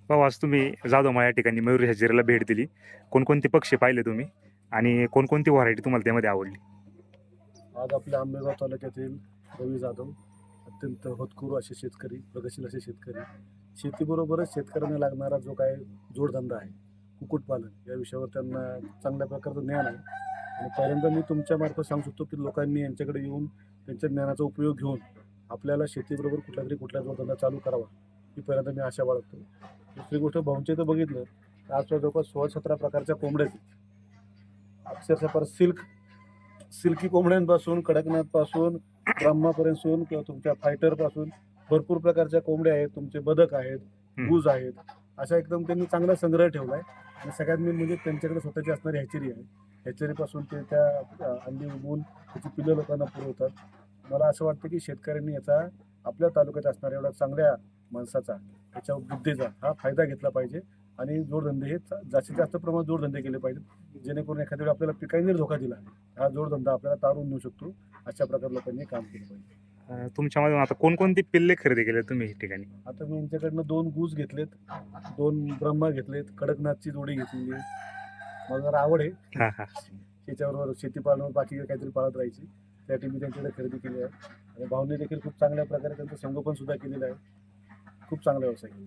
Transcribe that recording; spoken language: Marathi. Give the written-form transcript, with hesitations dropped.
भाऊ आज तुम्ही जाधवमाळ या ठिकाणी मयूर हजेरीला भेट दिली. कोणकोणते पक्षी पाहिले तुम्ही आणि कोणकोणती व्हरायटी तुम्हाला त्यामध्ये आवडली? आज आपल्या आंबेगाव तालुक्यातील रवी जाधव अत्यंत होतकरू असे शेतकरी, प्रगतशील असे शेतकरी, शेतीबरोबरच शेतकऱ्यांना लागणारा जो काही जोडधंदा आहे, कुक्कुटपालन या विषयावर त्यांना चांगल्या प्रकारचं ज्ञान आहे. आणि पहिल्यांदा मी तुमच्यामार्फत सांगू शकतो की लोकांनी यांच्याकडे येऊन त्यांच्या ज्ञानाचा उपयोग घेऊन आपल्याला शेतीबरोबर कुठला जोडधंदा चालू करावा, ही पहिल्यांदा मी आशा बाळगतो. दुसरी गोष्ट भाऊंच्या इथं बघितलं तर आज जवळपास 16-17 प्रकारच्या कोंबड्या आहेत. अक्षरशः पर सिल्की कोंबड्यांपासून, कडकनाथपासून, ब्रह्मापर्यंत किंवा तुमच्या फायटरपासून भरपूर प्रकारच्या कोंबड्या आहेत, तुमचे बदक आहेत, गूज आहेत. अशा एकदम त्यांनी चांगला संग्रह ठेवला आहे. आणि सगळ्यात मेन म्हणजे त्यांच्याकडे स्वतःची असणारी हॅचरी आहे. हॅचरीपासून ते त्या अंडी उबवून त्याची पिल्लं लोकांना पुरवतात. मला असं वाटतं की शेतकऱ्यांनी याचा आपल्या तालुक्यात असणाऱ्या एवढ्या चांगल्या माणसाचा, त्याच्या बुद्धीचा हा फायदा घेतला पाहिजे. आणि जोडधंदे हे जास्तीत जास्त प्रमाणात जोडधंदे केले पाहिजेत, जेणेकरून एखाद्या वेळी आपल्याला पिकांनी जर धोका दिला, हा जोडधंदा आपल्याला तारून नेऊ शकतो. अशा प्रकारे लोकांनी काम केलं पाहिजे. तुमच्यामधून आता कोणकोणती पिल्ले खरेदी केले तुम्ही या ठिकाणी? आता मी यांच्याकडनं 2 गूज घेतलेत, 2 ब्रह्मा घेतलेत, कडकनाथची जोडी घेतलेली आहे. मला जरा आवड आहे हां, हां. त्याच्याबरोबर शेती पालनावर बाकी काहीतरी पाळत राहायची, त्यासाठी मी त्यांच्याकडे खरेदी केली आहे. आणि भाऊने देखील खूप चांगल्या प्रकारे त्यांचं संगोपन सुद्धा केलेलं आहे. खूप चांगला व्यवसाय केला.